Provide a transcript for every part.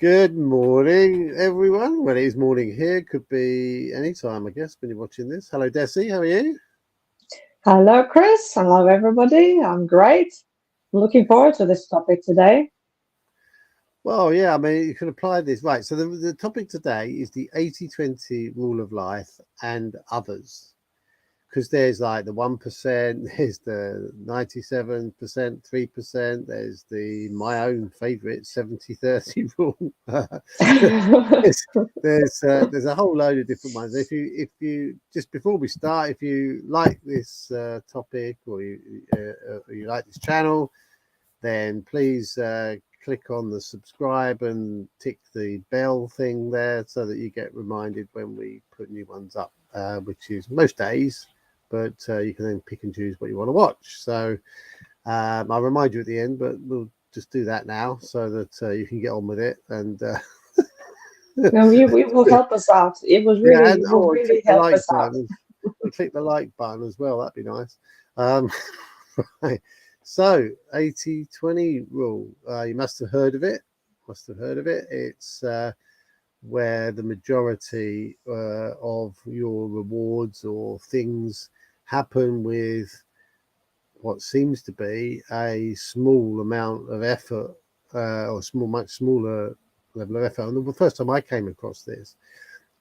Good morning, everyone. Well, it is morning here. Could be any time, I guess, when you're watching this. Hello, Desi. How are you? Hello, Chris. Hello, everybody. I'm great. Looking forward to this topic today. Well, yeah, I mean, you can apply this. Right. So the topic today is the 80-20 rule of life and others. Because there's like the 1%, there's the 97%, 3%, there's the my own favorite 70-30 rule. there's there's a whole load of different ones. If you just before we start, if you like this topic or you like this channel, then please click on the subscribe and tick the bell thing there so that you get reminded when we put new ones up, which is most days, but you can then pick and choose what you want to watch. So I'll remind you at the end, but we'll just do that now so that you can get on with it. And No, it will help us out. yeah, and It will click really the help like us out. button. And click the like button as well. That'd be nice. Um, right. So 80-20 rule. You must have heard of it. Must have heard of it. It's where the majority of your rewards or things happen with what seems to be a small amount of effort or much smaller level of effort. And the first time I came across this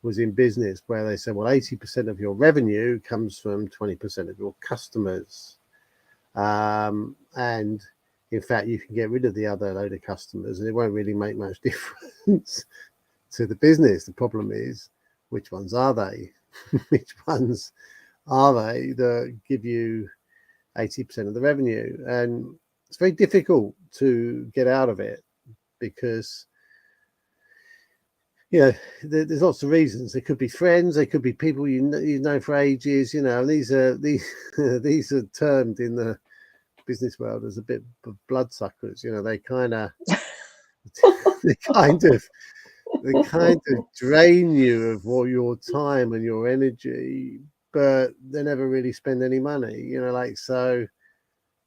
was in business, where they said, well, 80% of your revenue comes from 20% of your customers. And in fact, you can get rid of the other load of customers and it won't really make much difference to the business. The problem is, which ones are they? Which ones are they that give you 80% of the revenue? And it's very difficult to get out of it because there's lots of reasons. There could be friends, there could be people you know for ages. And these are termed in the business world as a bit of bloodsuckers. They kind of they kind of they kind of drain you of all your time and your energy, but they never really spend any money. Like so.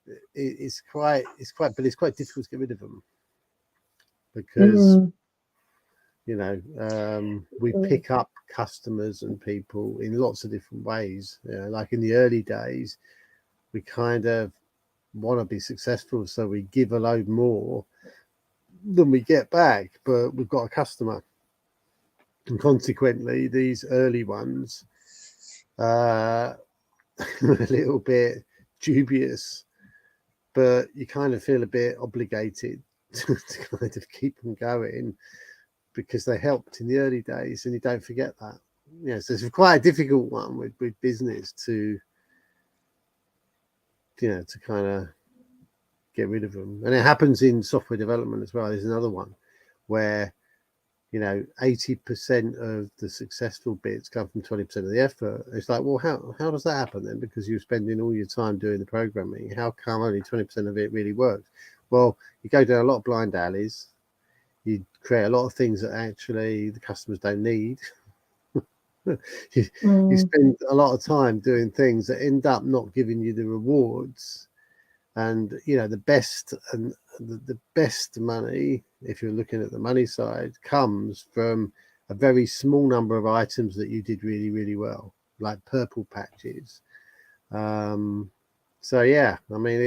But it's quite difficult to get rid of them because Mm, we pick up customers and people in lots of different ways. Like in the early days, we kind of want to be successful, so we give a load more than we get back, but we've got a customer, and consequently, these early ones are a little bit dubious, but you kind of feel a bit obligated to kind of keep them going because they helped in the early days, and you don't forget that. So it's quite a difficult one with business to kind of get rid of them. And it happens in software development as well. There's another one where 80% of the successful bits come from 20% of the effort. It's like, well, how does that happen then? Because you're spending all your time doing the programming. How come only 20% of it really works? Well, you go down a lot of blind alleys. You create a lot of things that actually the customers don't need. you mm, spend a lot of time doing things that end up not giving you the rewards. And the best and the best money, if you're looking at the money side, comes from a very small number of items that you did really, really well, like purple patches. Um, so yeah, I mean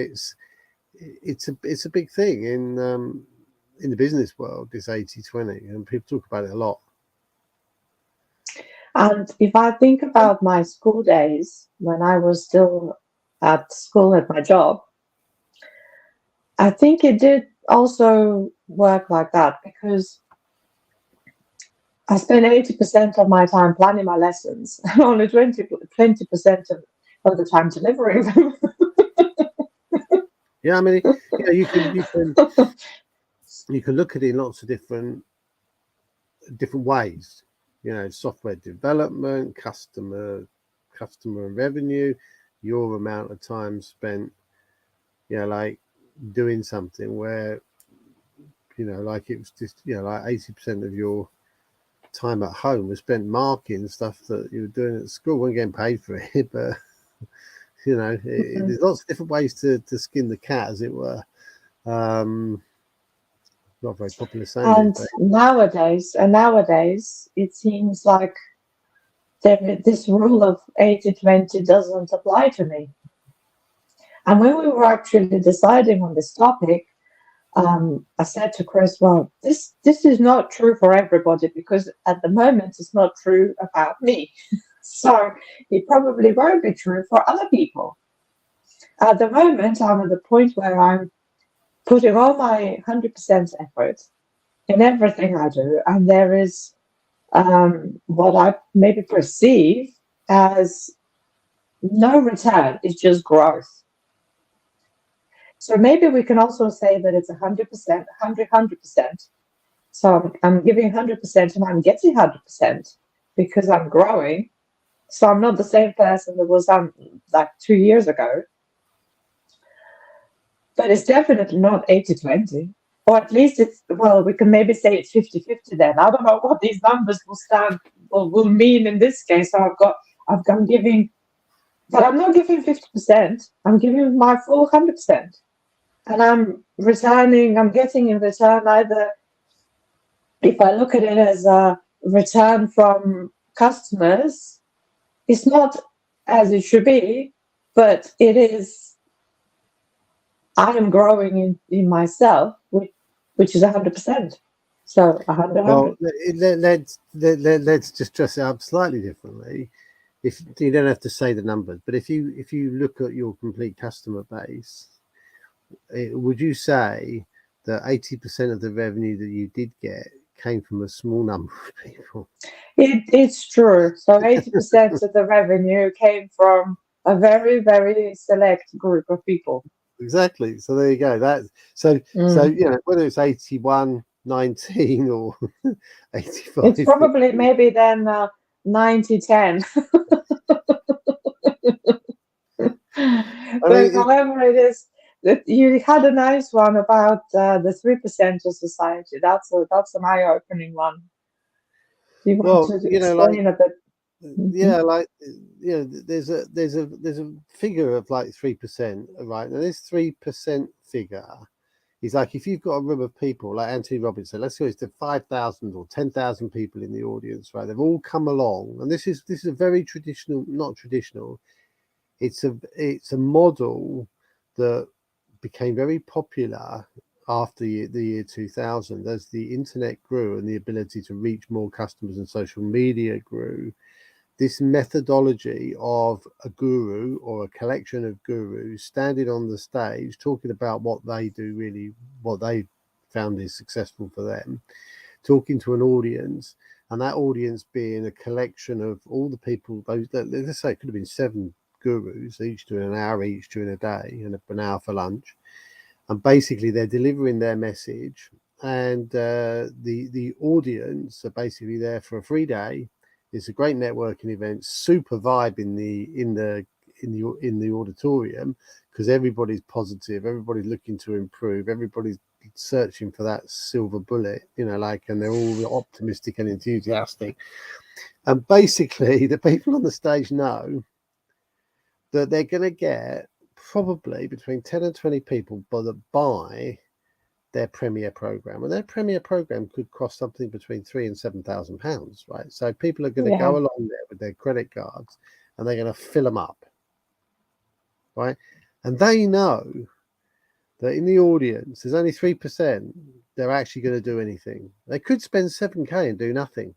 it's a big thing in the business world, this 80-20, and people talk about it a lot. And if I think about my school days when I was still at school at my job, I think it did also work like that because I spent 80% of my time planning my lessons and only 20% of the time delivering them. Yeah, I mean, you can look at it in lots of different ways. Software development, customer and revenue, your amount of time spent, like doing something where, like it was just, like 80% of your time at home was spent marking stuff that you were doing at school. Weren't getting paid for it, but there's lots of different ways to skin the cat, as it were. Um, not very popular saying these And days. nowadays, it seems like this rule of 80-20 doesn't apply to me. And when we were actually deciding on this topic, I said to Chris, well, this is not true for everybody because at the moment it's not true about me. So it probably won't be true for other people. At the moment, I'm at the point where I'm putting all my 100% effort in everything I do, and there is what I maybe perceive as no return, it's just growth. So maybe we can also say that it's 100%, 100%. So I'm giving 100% and I'm getting 100% because I'm growing. So I'm not the same person that was like 2 years ago. But it's definitely not 80-20. Or at least it's, well, we can maybe say it's 50-50 then. I don't know what these numbers will mean in this case. So I'm giving, but I'm not giving 50%. I'm giving my full 100%. And I'm getting in return either, if I look at it as a return from customers, it's not as it should be, but it is, I am growing in myself, which is 100%. So 100, Well, let's just dress it up slightly differently. If you don't have to say the numbers, but if you look at your complete customer base, would you say that 80% of the revenue that you did get came from a small number of people? It's true. So 80% of the revenue came from a very, very select group of people. Exactly. So there you go. So whether it's 81, 19 or 85. It's probably maybe then 90-10. But however it is, that you had a nice one about the 3% of society. That's an eye-opening one. Do you want to explain a bit? There's a figure of like 3%, right? Now this 3% figure is like if you've got a room of people like Anthony Robbins said, let's say it's 5,000 or 10,000 people in the audience, right? They've all come along, and this is a very traditional, not traditional. It's a model that became very popular after the year 2000 as the internet grew and the ability to reach more customers and social media grew. This methodology of a guru or a collection of gurus standing on the stage talking about what they do, really what they found is successful for them, talking to an audience, and that audience being a collection of all the people, those that, let's say it could have been 7 gurus, each doing an hour each during a day and an hour for lunch, and basically they're delivering their message, and the audience are basically there for a free day. It's a great networking event, super vibe in the auditorium, because everybody's positive, everybody's looking to improve, everybody's searching for that silver bullet, and they're all optimistic and enthusiastic. And basically, the people on the stage know that they're going to get probably between 10 and 20 people that buy their premier program, and their premier program could cost something between £3,000 and £7,000, right? So people are going to go along there with their credit cards and they're going to fill them up, right? And they know that in the audience there's only 3% they're actually going to do anything. They could spend 7k and do nothing.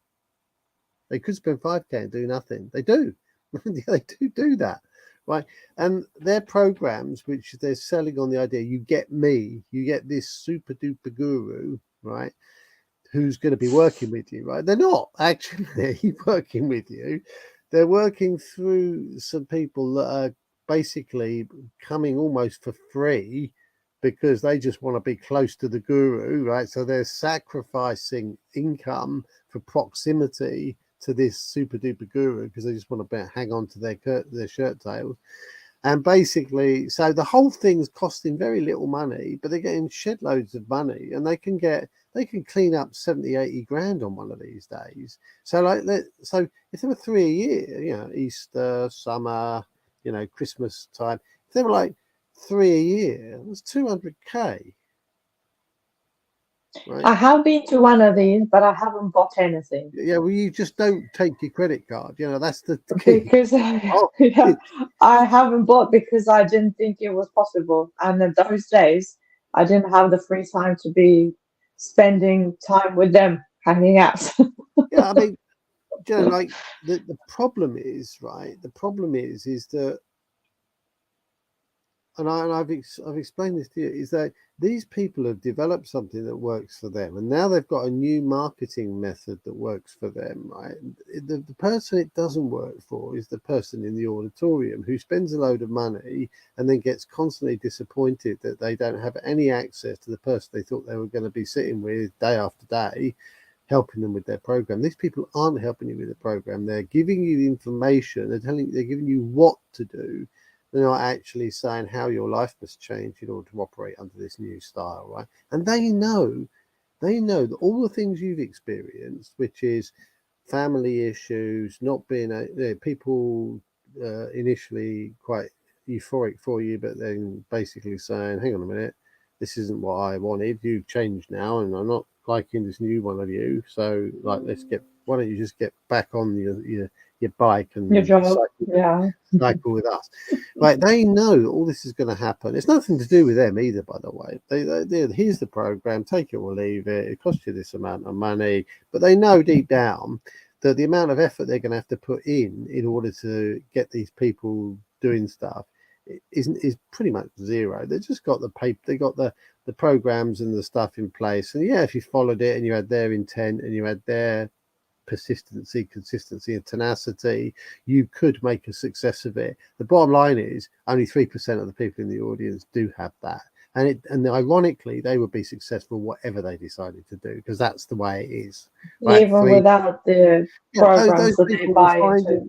They could spend 5k and do nothing. They do. They do that, right? And their programs, which they're selling on the idea, you get this super duper guru, right, who's going to be working with you, right? They're not actually working with you. They're working through some people that are basically coming almost for free because they just want to be close to the guru, right? So they're sacrificing income for proximity to this super duper guru because they just want to hang on to their shirt tails. And basically, so the whole thing's costing very little money, but they're getting shed loads of money, and they can clean up 70, 80 grand on one of these days. So if there were 3 a year, Easter, summer, Christmas time, if there were like 3 a year, it was 200k. right? I have been to one of these, but I haven't bought anything Yeah, well, you just don't take your credit card. That's the key. because Oh, yeah, I haven't bought because I didn't think it was possible. And in those days, I didn't have the free time to be spending time with them, hanging out. yeah. I mean, like the problem is, right? The problem is that, and I've explained this to you, is that these people have developed something that works for them, and now they've got a new marketing method that works for them, right? The person it doesn't work for is the person in the auditorium who spends a load of money and then gets constantly disappointed that they don't have any access to the person they thought they were going to be sitting with day after day, helping them with their program. These people aren't helping you with the program. They're giving you information. They're giving you what to do. They're not actually saying how your life must change in order to operate under this new style, right? And they know that all the things you've experienced, which is family issues, not being people initially quite euphoric for you, but then basically saying, "Hang on a minute, this isn't what I wanted. You've changed now, and I'm not liking this new one of you. So, like, let's get. Why don't you just get back on your bike Your and job, yeah. cycle with us?" Right? They know that all this is going to happen. It's nothing to do with them either, by the way. Here's the program. Take it or leave it. It costs you this amount of money, but they know deep down that the amount of effort they're going to have to put in order to get these people doing stuff is pretty much zero. They've just got the paper, they got the programs and the stuff in place. And yeah, if you followed it and you had their intent and you had their persistency, consistency, and tenacity, you could make a success of it. The bottom line is only 3% of the people in the audience do have that. And ironically, they would be successful whatever they decided to do, because that's the way it is, right? Even without the Yeah, programs those that they people will buy find into. it.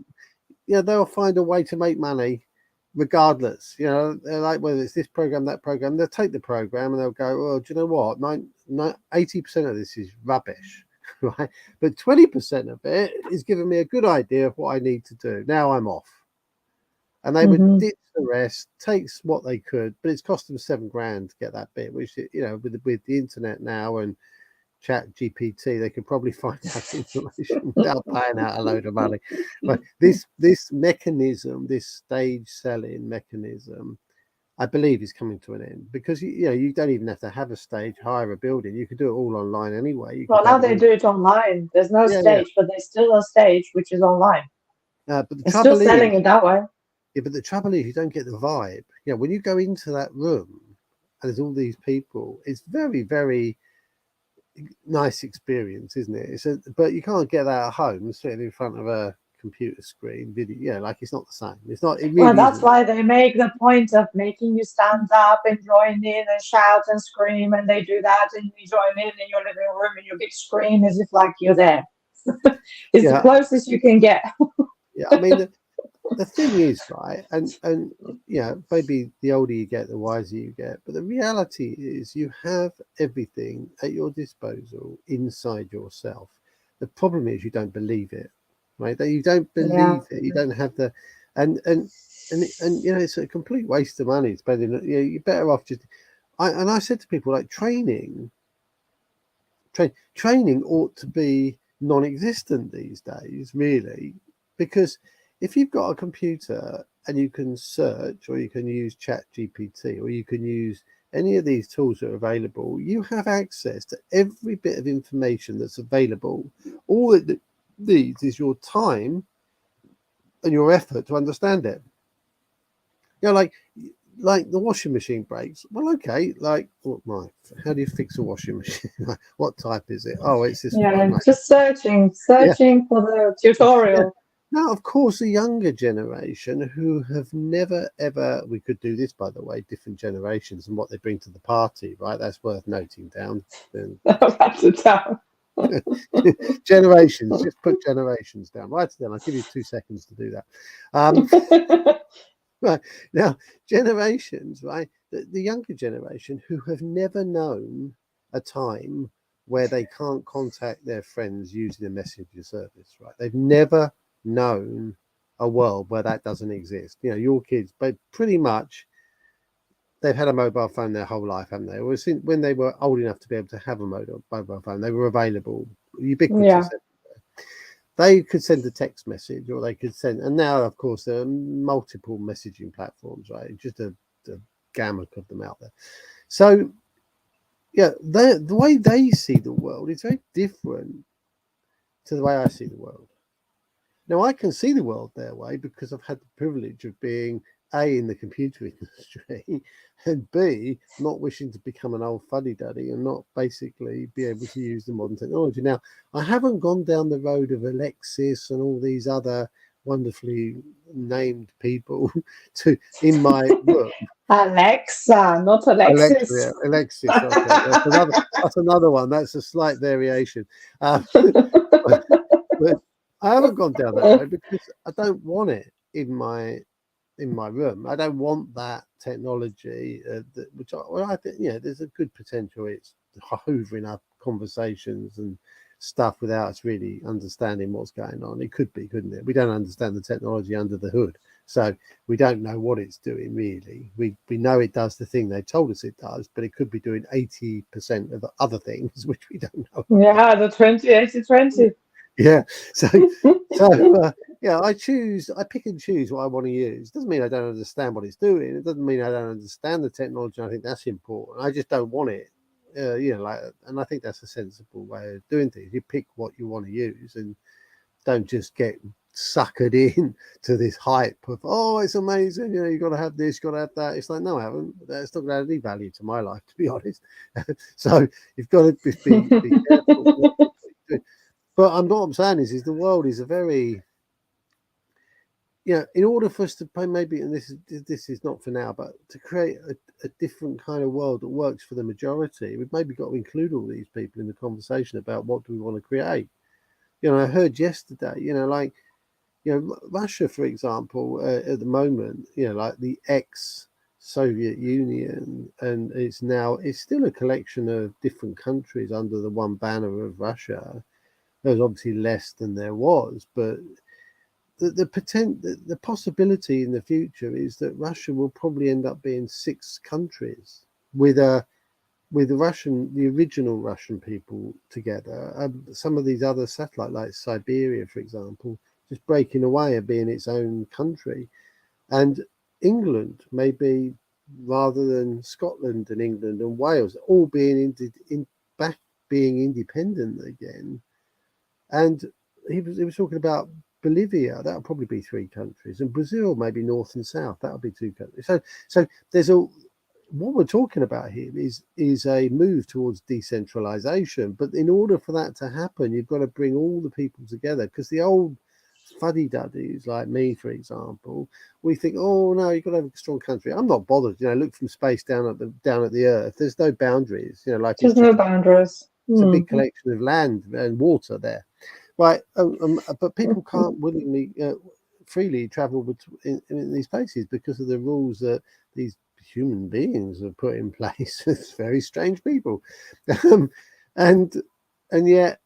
Yeah, they'll find a way to make money regardless. They're like, whether it's this program, that program, they'll take the program and they'll go, well, do you know what? 80% of this is rubbish, right? But 20% of it is giving me a good idea of what I need to do. Now I'm off. And they would Hmm. ditch the rest, takes what they could, but it's cost them $7,000 to get that bit, which, with the internet now and Chat GPT, they could probably find out information without paying out a load of money. But this mechanism, this stage selling mechanism, I believe is coming to an end, because you don't even have to have a stage, hire a building. You could do it all online anyway. You Well, could now have it they all. do it online. There's no Yeah. stage, but there's still a stage which is online. But the It's still trouble selling is, it that way. yeah, but the trouble is, you don't get the vibe. When you go into that room and there's all these people, it's very, very nice experience, isn't it? But you can't get that at home, sitting in front of a computer screen video. Like, it's not the same. It's not. It Well, really that's isn't. why they make the point of making you stand up and join in and shout and scream, and they do that, and you join in your living room and your big screen as if like you're there. It's the Yeah, closest you can get. yeah. I mean, the thing is, right, and maybe the older you get, the wiser you get. But the reality is, you have everything at your disposal inside yourself. The problem is, you don't believe it, right? That you don't Yeah. believe it. You don't have the, and and it's a complete waste of money spending. You're better off just. I said to people, like, training ought to be non-existent these days, really, because if you've got a computer and you can search, or you can use Chat GPT, or you can use any of these tools that are available, you have access to every bit of information that's available. All it needs is your time and your effort to understand it. Like the washing machine breaks. Well, okay, like, how do you fix a washing machine? What type is it? Oh, it's this Yeah, one. and just searching, Yeah, searching for the yeah. tutorial. Now, of course, the younger generation who have never ever, we could do this, by the way, different generations and what they bring to the party, right? That's worth noting down. Then Write it down. generations, just put generations down. Write it down. I'll give you 2 seconds to do that. Um, right now, generations, right? The younger generation who have never known a time where they can't contact their friends using a messenger service, right? They've never known a world where that doesn't exist. Your kids, but pretty much they've had a mobile phone their whole life, haven't they? Or when they were old enough to be able to have a mobile phone, they were available, Yeah. ubiquitous. They could send a text message, or they could send, and now, of course, there are multiple messaging platforms, right? Just a gamut of them out there. So, yeah, the way they see the world is very different to the way I see the world. Now, I can see the world their way because I've had the privilege of being A, in the computer industry, and B, not wishing to become an old fuddy-duddy and not basically be able to use the modern technology. Now, I haven't gone down the road of Alexis and all these other wonderfully named people to in my work. Alexa, not Alexis. Alexis, okay, that's another one. That's a slight variation. But I haven't gone down that road because I don't want it in my room. I don't want that technology, which well, I think, there's a good potential it's hoovering up conversations and stuff without us really understanding what's going on. It could be, couldn't it? We don't understand the technology under the hood, so we don't know what it's doing really. We know it does the thing they told us it does, but it could be doing 80% of the other things which we don't know about. Yeah, the 20-80-20. Yeah. So, yeah, I pick and choose what I want to use. Doesn't mean I don't understand what it's doing. It doesn't mean I don't understand the technology. I think that's important. I just don't want it. And I think that's a sensible way of doing things. You pick what you want to use and don't just get suckered in to this hype of, oh, it's amazing. You got to have this, got to have that. It's like, no, I haven't. That's not going to add any value to my life, to be honest. So you've got to be careful what you're doing. But what I'm saying is the world is a very, in order for us to pay, maybe, and this is not for now, but to create a different kind of world that works for the majority, we've maybe got to include all these people in the conversation about what do we want to create. I heard yesterday, like, Russia, for example, at the moment, like the ex-Soviet Union, and it's still a collection of different countries under the one banner of Russia. There's obviously less than there was, but the possibility in the future is that Russia will probably end up being 6 countries with the original Russian people together. Some of these other satellite, like Siberia, for example, just breaking away and being its own country, and England maybe, rather than Scotland and England and Wales, all being back being independent again. And he was talking about Bolivia. That would probably be 3 countries, and Brazil maybe north and south. That would be 2 countries. So there's what we're talking about here is a move towards decentralization. But in order for that to happen, you've got to bring all the people together, because the old fuddy-duddies like me, for example, we think, oh no, you've got to have a strong country. I'm not bothered. Look from space down at the earth. There's no boundaries. Like it's There's no just boundaries. it's a big collection of land and water there. Right, but people can't willingly, freely travel in these places because of the rules that these human beings have put in place. It's very strange people, and yet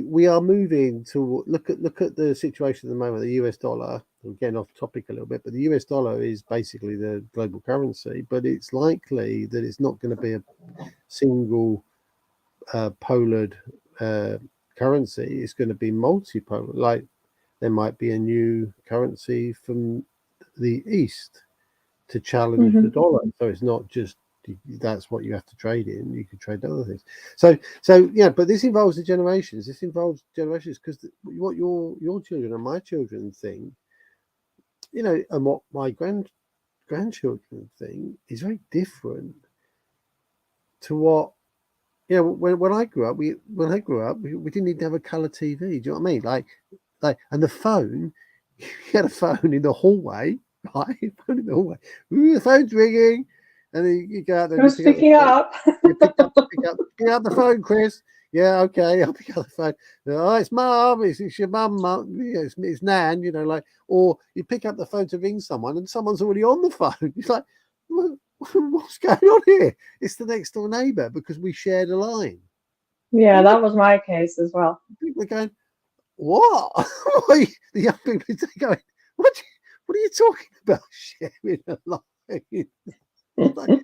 we are moving to look at the situation at the moment. The US dollar. We're getting off topic a little bit, but the US dollar is basically the global currency. But it's likely that it's not going to be a single polared currency. Is going to be multipolar. Like there might be a new currency from the east to challenge the dollar. So it's not just that's what you have to trade in. You could trade other things. So yeah, but this involves the generations. This involves generations, because what your children and my children think, and what my grandchildren think is very different to what. Yeah, when I grew up, we didn't even have a color TV. Do you know what I mean? And the phone, you had a phone in the hallway, right? Phone in the hallway. Ooh, the phone's ringing, and then you go out there and Who's you pick picking up up? you pick up the phone, Chris. Yeah, okay, I'll pick up the phone. Oh, it's mum. It's your mum. Yeah, it's Nan. Or you pick up the phone to ring someone, and someone's already on the phone. It's like, what's going on here? It's the next door neighbour because we shared a line. Yeah, that was my case as well. People are going, what? The young people are going, what are you talking about, sharing a line? So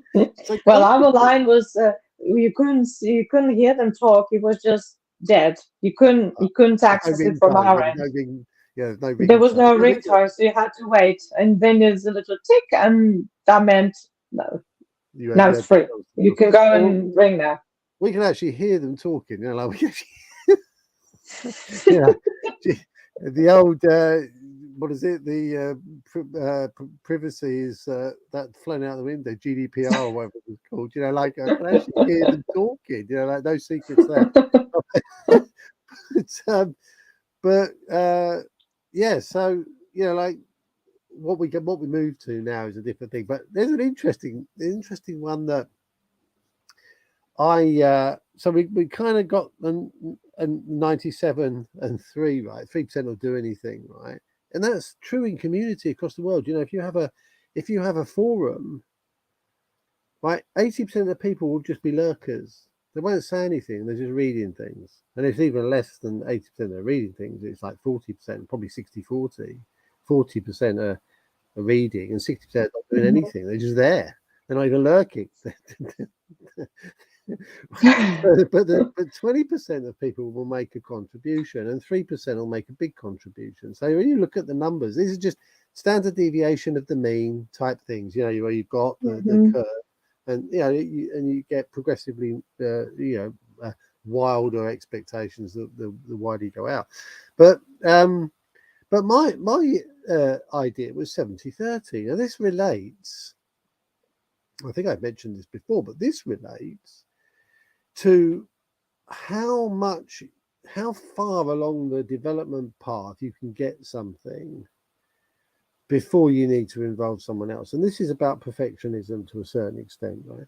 Well, our line was you couldn't hear them talk. It was just dead. You couldn't there's no access it from ringtone. our There was end. no ring. Yeah, there's no There was ringtone. no ringtone, so you had to wait. And then there's a little tick, and that meant no. Now You it's had the free. chance to You talk. can go Or and ring now. we can actually hear them talking. Like we actually, you know, the old what is it? The privacy is that flown out the window. GDPR or whatever it's called. Like I can actually hear them talking. Like no secrets there. But yeah, so like what we move to now is a different thing. But there's an interesting one that so we kind of got a 97 and 3, right? 3% will do anything, right? And that's true in community across the world. If you have a forum, right, 80% of the people will just be lurkers. They won't say anything, they're just reading things. And it's even less than 80% are reading things, it's like 40%, probably 60-40. 40% are reading and 60% not doing anything. They're just there. They're not even lurking. but 20% of people will make a contribution and 3% will make a big contribution. So when you look at the numbers, these are just standard deviation of the mean type things, where you've got the curve and you get progressively wilder expectations the wider you go out. But my idea was 70-30. Now this relates, I think I've mentioned this before, but this relates to how far along the development path you can get something before you need to involve someone else. And this is about perfectionism to a certain extent, right?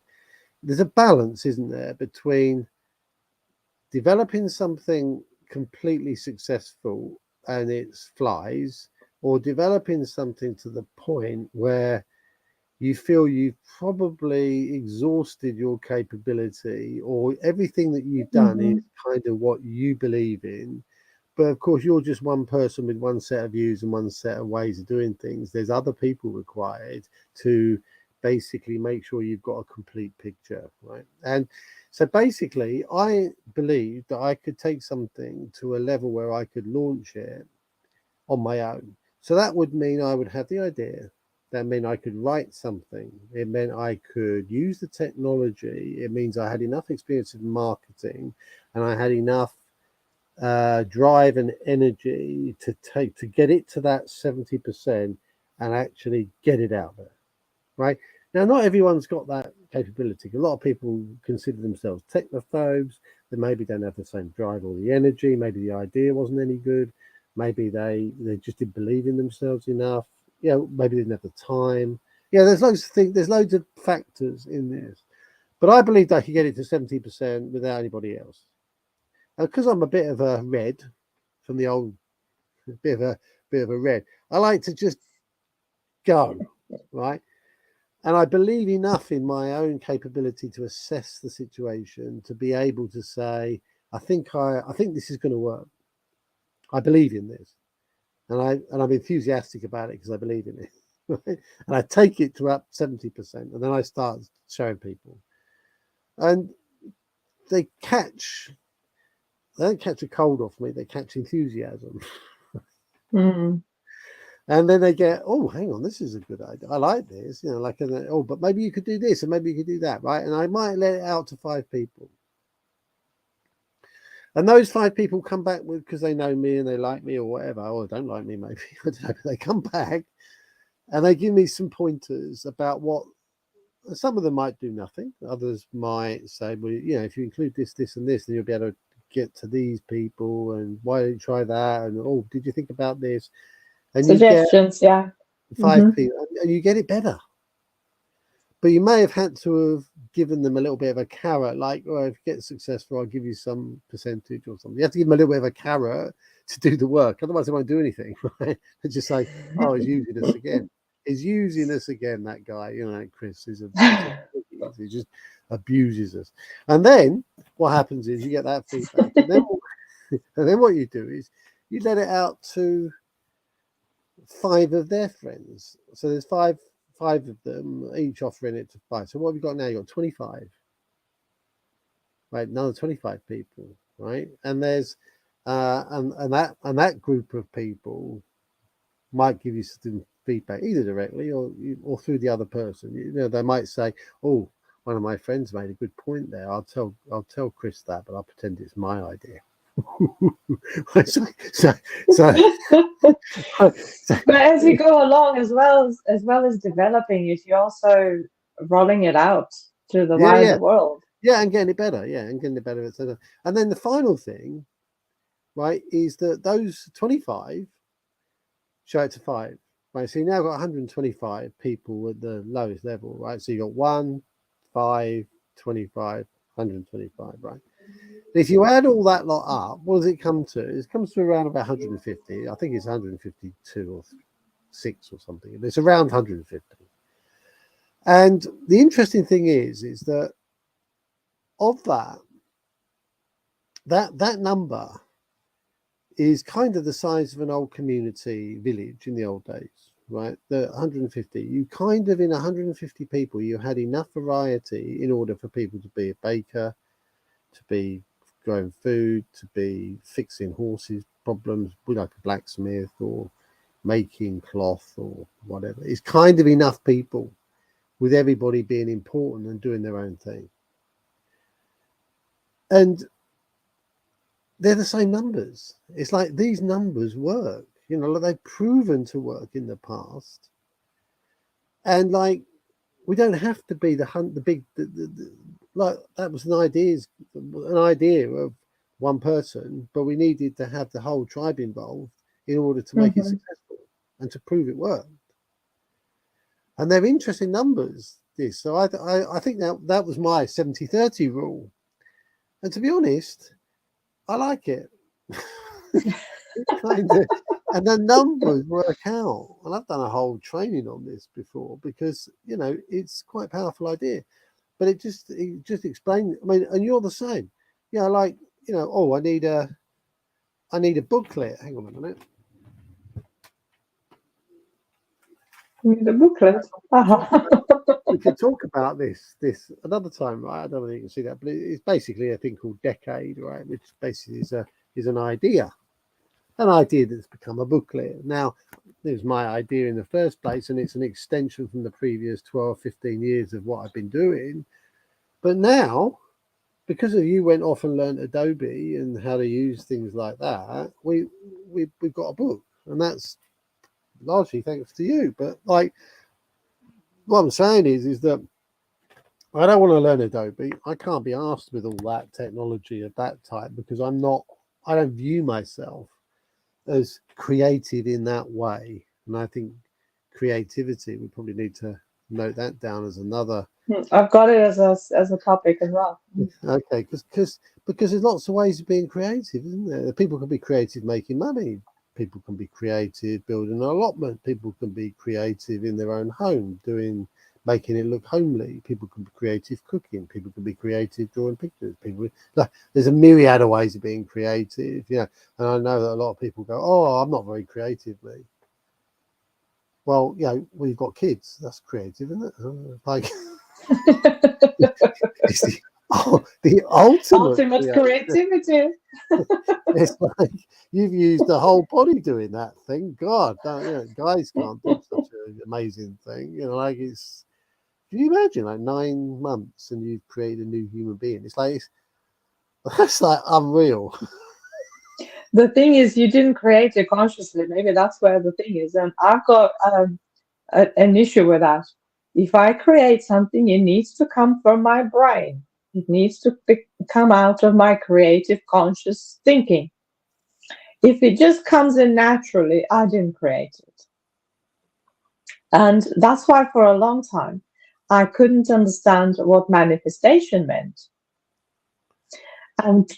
There's a balance, isn't there, between developing something completely successful and it flies, or developing something to the point where you feel you've probably exhausted your capability, or everything that you've done is kind of what you believe in. But of course, you're just one person with one set of views and one set of ways of doing things. There's other people required to basically make sure you've got a complete picture, right? And so basically, I believe that I could take something to a level where I could launch it on my own. So that would mean I would have the idea. That meant I could write something. It meant I could use the technology. It means I had enough experience in marketing, and I had enough drive and energy to get it to that 70% and actually get it out there. Right now, not everyone's got that capability. A lot of people consider themselves technophobes. They maybe don't have the same drive or the energy. Maybe the idea wasn't any good. Maybe they just didn't believe in themselves enough. Maybe they didn't have the time. There's loads of things. There's loads of factors in this. But I believed I could get it to 70% without anybody else. Because I'm a bit of a red from the old, bit of a red. I like to just go, right? And I believe enough in my own capability to assess the situation to be able to say, I think this is going to work. I believe in this, and I'm enthusiastic about it because I believe in it. Right? And I take it to up 70%, and then I start showing people, and they don't catch a cold off me. They catch enthusiasm. And then they get, oh, hang on, this is a good idea. I like this, but maybe you could do this and maybe you could do that, right? And I might let it out to 5 people. And those 5 people come back with, because they know me and they like me or whatever, or don't like me, maybe. I don't know, but they come back and they give me some pointers about what, some of them might do nothing. Others might say, well, if you include this, this, and this, then you'll be able to get to these people. And why don't you try that? And, oh, did you think about this? And Suggestions, you get 5 people and you get it better. But you may have had to have given them a little bit of a carrot, like, oh, if you get successful, I'll give you some percentage or something. You have to give them a little bit of a carrot to do the work. Otherwise, they won't do anything, right? They just say, oh, he's using us again. He's using us again, that guy. Chris, he just abuses us. And then what happens is you get that feedback. And then what you do is you let it out to 5 of their friends. So there's five 5 of them, each offering it to buy. So what have you got now? You've got 25, right? Another 25 people, right? And there's and that group of people might give you some feedback either directly or through the other person. You know, they might say, "Oh, one of my friends made a good point there. I'll tell Chris that, but I'll pretend it's my idea." so, so, so, so, But as you go along, as well as developing it, you're also rolling it out to the yeah, yeah, wider world. yeah, and getting it better. Yeah, and getting it better, etc. And then the final thing, right, is that those 25 show it to 5. Right, so you now got 125 people at the lowest level, right? So you got 1, 5, 25, 125, right? If you add all that lot up, what does it come to? It comes to around about 150. I think it's 152 or 6 or something. It's around 150. And the interesting thing is that of that number is kind of the size of an old community village in the old days, right? The 150. You kind of in 150 people, you had enough variety in order for people to be a baker, to be growing food, to be fixing horses problems, like a blacksmith or making cloth or whatever. It's kind of enough people with everybody being important and doing their own thing. And they're the same numbers. It's like these numbers work, you know, like they've proven to work in the past. And like, we don't have to be the big, like that was an idea of one person, but we needed to have the whole tribe involved in order to make it Mm-hmm. successful and to prove it worked. And they're interesting numbers. This, so I think that was my 70-30 rule. And to be honest, I like it. It kind of, and the numbers work out. And I've done a whole training on this before because you know it's quite a powerful idea. But it just explains. I mean, and you're the same. Yeah, like you know. Oh, I need a booklet. Hang on a minute. The booklet. We could talk about this another time, right? I don't know if you can see that, but it's basically a thing called decade, right? Which basically is an idea that's become a booklet. Now, it was my idea in the first place, and it's an extension from the previous 12, 15 years of what I've been doing. But now, because of you went off and learned Adobe and how to use things like that, we've got a book, and that's largely thanks to you. But like what I'm saying is that I don't want to learn Adobe. I can't be asked with all that technology of that type because I don't view myself as creative in that way. And I think creativity, we probably need to note that down as another. I've got it as a topic as well. Okay, because there's lots of ways of being creative, isn't there? People can be creative making money. People can be creative building an allotment. People can be creative in their own home, making it look homely. People can be creative cooking. People can be creative drawing pictures. There's a myriad of ways of being creative, you know. And I know that a lot of people go, "Oh, I'm not very creative, me." Well, you know, you've got kids. That's creative, isn't it? Like, it's the ultimate Ultimate creative. creativity. It's like you've used the whole body doing that thing. God, guys can't do such an amazing thing. You know, like it's. Can you imagine like 9 months and you've created a new human being? That's like unreal. The thing is, you didn't create it consciously. Maybe that's where the thing is. And I've got an issue with that. If I create something, it needs to come from my brain. It needs to come out of my creative, conscious thinking. If it just comes in naturally, I didn't create it. And that's why for a long time, I couldn't understand what manifestation meant. And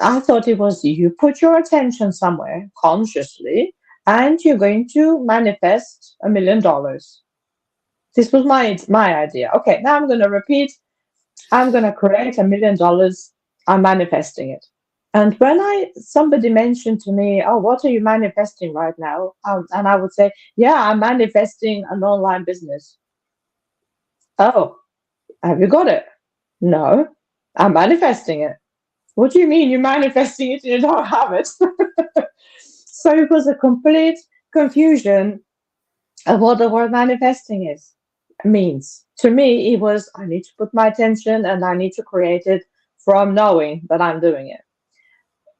I thought it was you put your attention somewhere consciously and you're going to manifest $1 million. This was my idea. Okay, now I'm going to repeat. I'm going to create $1 million. I'm manifesting it. And when somebody mentioned to me, "Oh, what are you manifesting right now?" And I would say, "Yeah, I'm manifesting an online business." Oh, have you got it? No, I'm manifesting it. What do you mean you're manifesting it and you don't have it? So it was a complete confusion of what the word manifesting means. To me, it was I need to put my attention and I need to create it from knowing that I'm doing it.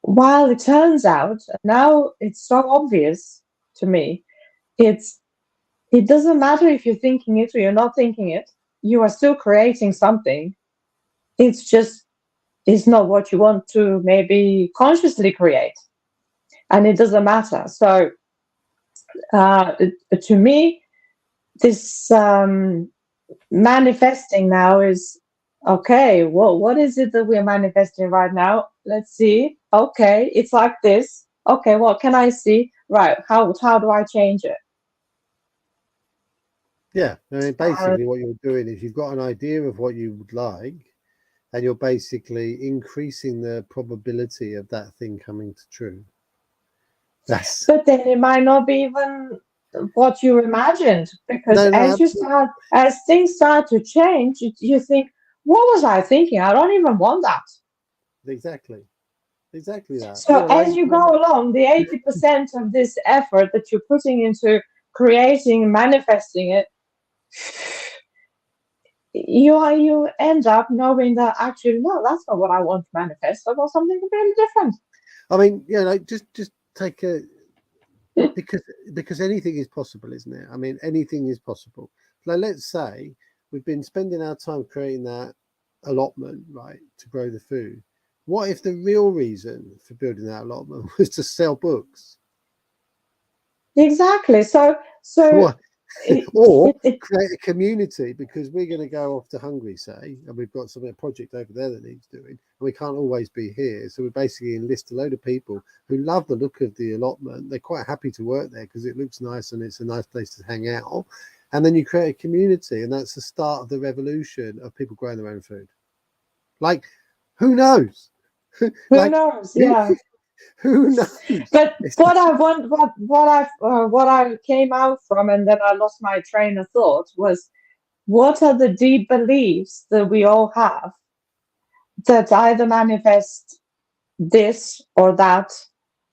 While it turns out, now it's so obvious to me, it doesn't matter if you're thinking it or you're not thinking it, you are still creating something. It's just it's not what you want to maybe consciously create. And it doesn't matter. So to me, this manifesting now is okay. Well, what is it that we're manifesting right now? Let's see. Okay, it's like this. Okay, what can I see? Right. How do I change it? Yeah, I mean, basically, what you're doing is you've got an idea of what you would like, and you're basically increasing the probability of that thing coming to true. But then it might not be even what you imagined, because no, as things start to change, you think, what was I thinking? I don't even want that. exactly that. So as you go along, the 80% of this effort that you're putting into creating, manifesting it, you end up knowing that actually no, that's not what I want to manifest. I want something completely different. I mean, just take a because anything is possible, isn't it? I mean, anything is possible. Like, let's say we've been spending our time creating that allotment, right, to grow the food. What if the real reason for building that allotment was to sell books? Exactly. So Or create a community, because we're going to go off to Hungary, say, and we've got a project over there that needs doing, and we can't always be here. So we basically enlist a load of people who love the look of the allotment. They're quite happy to work there because it looks nice and it's a nice place to hang out. And then you create a community, and that's the start of the revolution of people growing their own food. Like, who knows? Who like, knows? Yeah. Who knows? But what I came out from, and then I lost my train of thought, was what are the deep beliefs that we all have that either manifest this or that?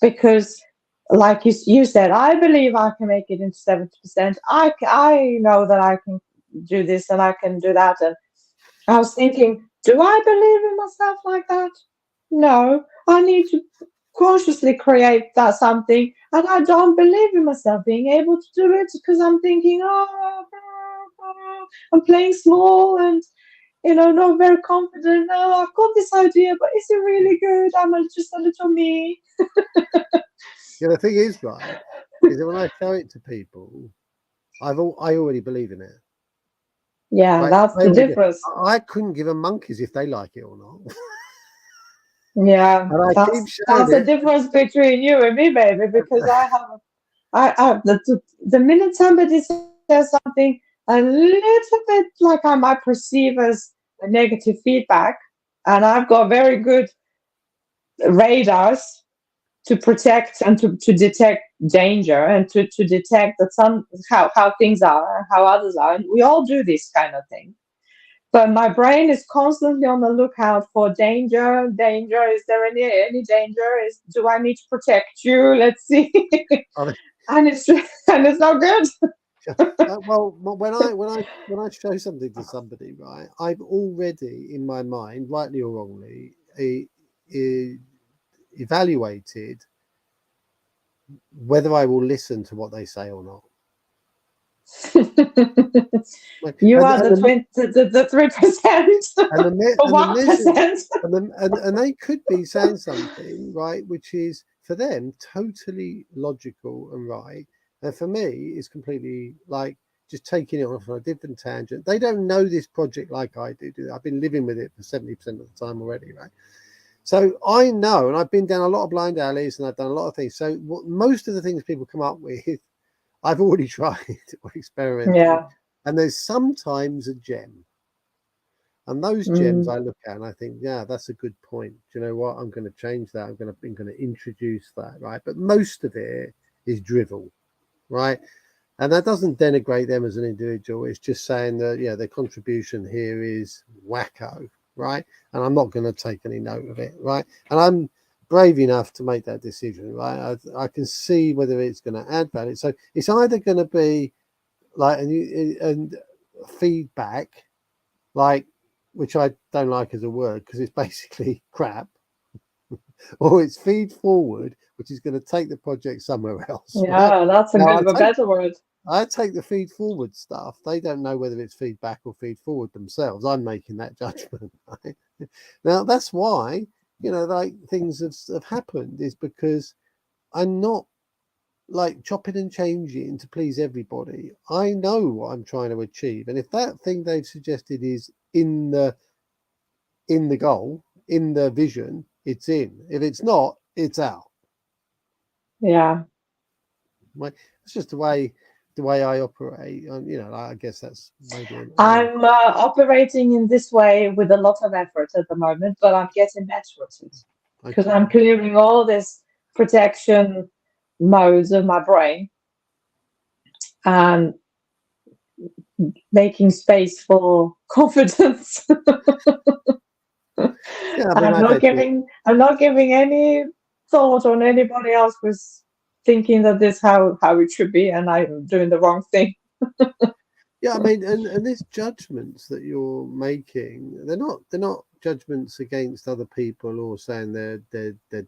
Because, like you said, I believe I can make it into 70%. I know that I can do this and I can do that. And I was thinking, do I believe in myself like that? No, I need to consciously create that something, and I don't believe in myself being able to do it because I'm thinking, oh, I'm playing small and not very confident. No, I've got this idea, but is it really good? I'm just a little me. Yeah, the thing is, right, is that when I show it to people, I already believe in it. Yeah, Right? that's the difference. I couldn't give a monkeys if they like it or not. Yeah, And I keep showing that's the it. difference between you and me, baby. Because I the minute somebody says something a little bit like I might perceive as a negative feedback, and I've got very good radars to protect and to detect danger and to detect that how things are and how others are, and we all do this kind of thing. But my brain is constantly on the lookout for danger. Danger. Is there any danger? Do I need to protect you? Let's see. And it's not good. Well, when I show something to somebody, right, I've already in my mind, rightly or wrongly, evaluated whether I will listen to what they say or not. You and, are and the 3% and the or and the 1%. and they could be saying something, right, which is for them totally logical and right, and for me it's completely like just taking it off on a different tangent. They don't know this project like I do. I've been living with it for 70% of the time already, right? So I know, and I've been down a lot of blind alleys and I've done a lot of things. So most of the things people come up with, I've already tried or experimented, Yeah. and there's sometimes a gem. And those gems I look at and I think, yeah, that's a good point. Do you know what? I'm going to change that. I'm going to introduce that, right? But most of it is drivel, right? And that doesn't denigrate them as an individual. It's just saying that, yeah, their contribution here is wacko, right? And I'm not going to take any note of it, right? And I'm brave enough to make that decision, right? I can see whether it's going to add value. So it's either going to be like, and feedback, like, which I don't like as a word because it's basically crap, or it's feed forward, which is going to take the project somewhere else, right? Yeah, that's a Now, bit of a better word. I take the feed forward stuff. They don't know whether it's feedback or feed forward themselves. I'm making that judgment. Right? Now, that's why, like things have happened is because I'm not like chopping and changing to please everybody. I know what I'm trying to achieve. And if that thing they've suggested is in the goal, in the vision, it's in. If it's not, it's out. Yeah. Right? It's just the way I operate. I guess that's maybe I'm operating in this way with a lot of effort at the moment, but I'm getting better at it because okay. I'm clearing all this protection modes of my brain and making space for confidence. Yeah, I mean, I'm not giving any thought on anybody else was thinking that this how it should be and I'm doing the wrong thing. Yeah, I mean, and these judgments that you're making, they're not judgments against other people or saying they're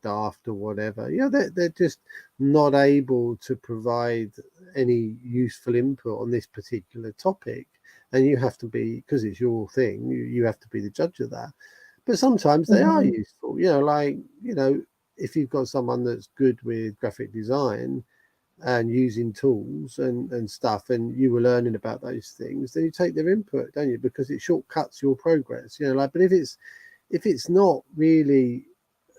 daft or whatever. Yeah, they're just not able to provide any useful input on this particular topic, and you have to be, because it's your thing. You have to be the judge of that. But sometimes they are Mhm. useful. If you've got someone that's good with graphic design and using tools and stuff, and you were learning about those things, then you take their input, don't you? Because it shortcuts your progress. But if it's not really,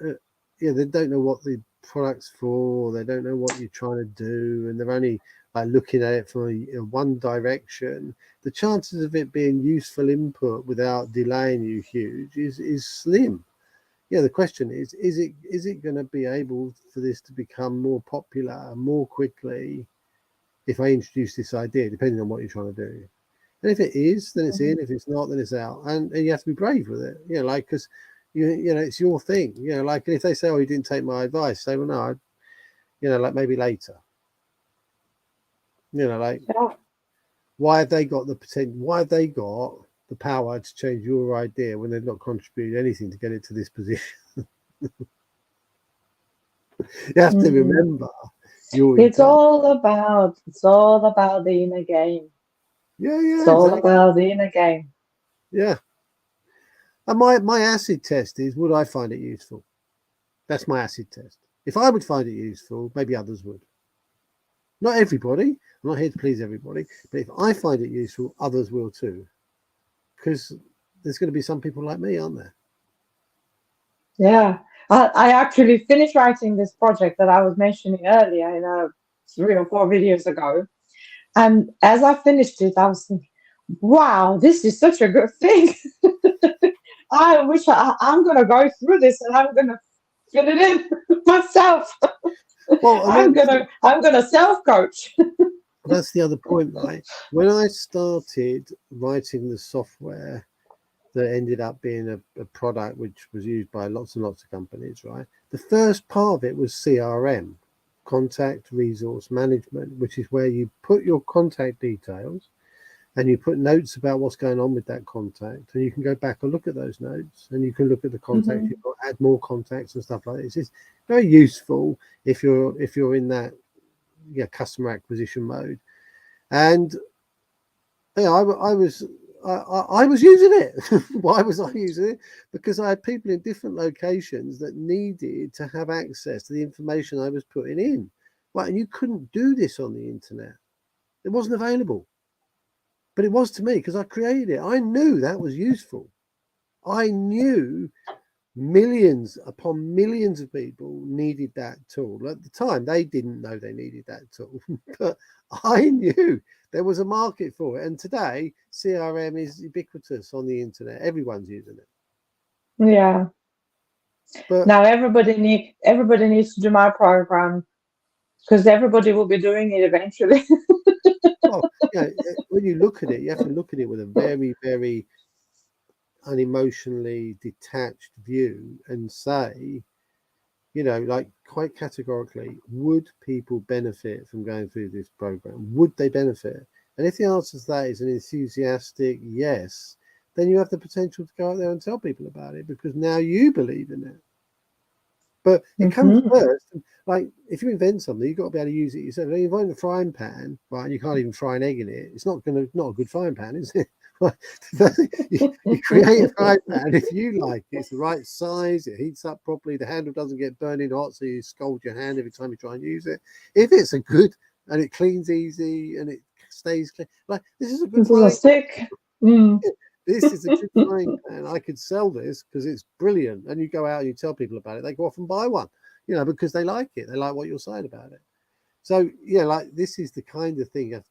they don't know what the product's for, or they don't know what you're trying to do, and they're only like looking at it from one direction. The chances of it being useful input without delaying you huge is slim. Yeah, the question is it going to be able for this to become more popular more quickly if I introduce this idea, depending on what you're trying to do? And if it is, then it's in. If it's not, then it's out. And you have to be brave with it. Because it's your thing. Like, and if they say, "Oh, you didn't take my advice," say, "Well, no, like maybe later." Like, Yeah. why have they got the potential? Why have they got the power to change your idea when they've not contributed anything to get it to this position? You have to Mhm. remember your It's intent. all about the inner game. Yeah, It's yeah, all exactly. about the inner game. Yeah. And my acid test is, would I find it useful? That's my acid test. If I would find it useful, maybe others would. Not everybody. I'm not here to please everybody. But if I find it useful, others will too. Because there's going to be some people like me, aren't there? Yeah. I actually finished writing this project that I was mentioning earlier in 3 or 4 videos ago. And as I finished it, I was thinking, wow, this is such a good thing. I wish I'm going to go through this and I'm going to fill it in myself. Well, and I'm gonna self coach. that's the other point, right? When I started writing the software that ended up being a product which was used by lots and lots of companies, right? The first part of it was CRM, contact resource management, which is where you put your contact details and you put notes about what's going on with that contact, and you can go back and look at those notes, and you can look at the contacts you've got, add more contacts and stuff like this. It's very useful if you're in that customer acquisition mode. And I was using it. Why was I using it? Because I had people in different locations that needed to have access to the information I was putting in. Right, and you couldn't do this on the internet. It wasn't available. But it was to me because I created it. I knew that was useful. I knew millions upon millions of people needed that tool. At the time, they didn't know they needed that tool, but I knew there was a market for it. And today, CRM is ubiquitous on the internet. Everyone's using it. Yeah. But Now everybody needs to do my program because everybody will be doing it eventually. Well, when you look at it, you have to look at it with a very, very unemotionally detached view and say, like quite categorically, would people benefit from going through this program? Would they benefit? And if the answer to that is an enthusiastic yes, then you have the potential to go out there and tell people about it because now you believe in it. But it comes first. Like if you invent something, you've got to be able to use it yourself. If you invent a frying pan, right, and you can't even fry an egg in it, it's not a good frying pan, is it? You create a frying pan if you like it. It's the right size. It heats up properly. The handle doesn't get burning hot, so you scald your hand every time you try and use it. If it's a good and it cleans easy and it stays clean, like this is a good This is a frying. stick. This is a good frying pan. I could sell this because it's brilliant. And you go out and you tell people about it. They go off and buy one, because they like it. They like what you're saying about it. So like this is the kind of thing you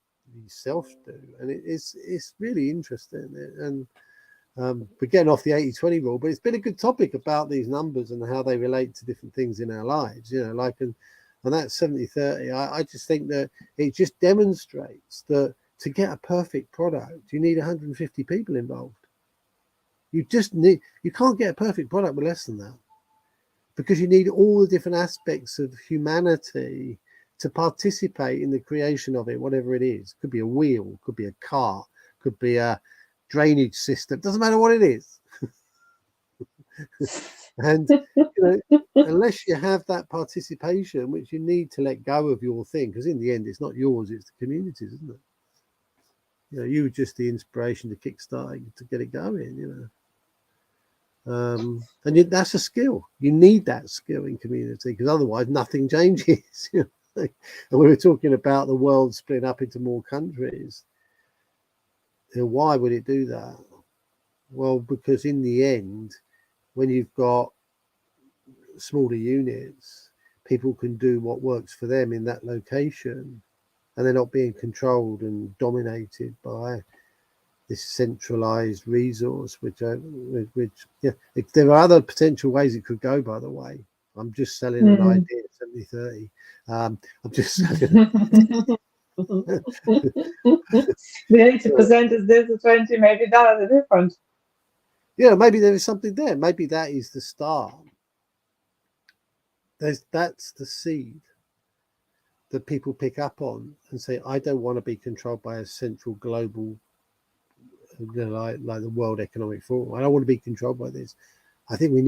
yourself do, and it's really interesting. And we're getting off the 80-20 rule, but it's been a good topic about these numbers and how they relate to different things in our lives. And that 70-30, I just think that it just demonstrates that to get a perfect product, you need 150 people involved. You can't get a perfect product with less than that, because you need all the different aspects of humanity to participate in the creation of it, whatever it is. Could be a wheel, could be a car, could be a drainage system. Doesn't matter what it is. And unless you have that participation, which you need to let go of your thing, because in the end, it's not yours, it's the community's, isn't it? You were just the inspiration to kickstart it, to get it going. And that's a skill. You need that skill in community, because otherwise nothing changes. And we were talking about the world split up into more countries. Why would it do that? Well, because in the end, when you've got smaller units, people can do what works for them in that location, and they're not being controlled and dominated by this centralized resource, if there are other potential ways it could go, by the way. I'm just selling an idea, 70-30. I'm just selling the 80% is this, the 20, maybe that is different. Maybe there is something there. Maybe that is the start. That's the seed that people pick up on and say, I don't want to be controlled by a central global, like the World Economic Forum. I don't want to be controlled by this. I think we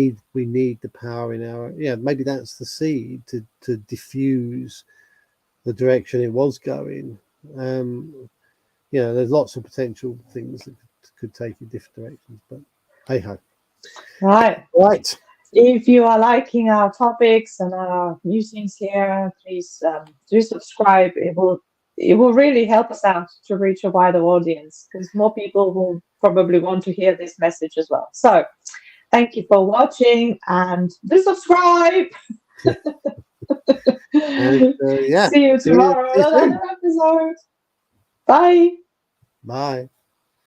need the power in our, maybe that's the seed to diffuse the direction it was going. There's lots of potential things that could take in different directions, but hey ho. Right. If you are liking our topics and our musings here, please do subscribe. It will really help us out to reach a wider audience, because more people will probably want to hear this message as well. So thank you for watching, and do subscribe. And, See you tomorrow on another episode. Bye. Bye.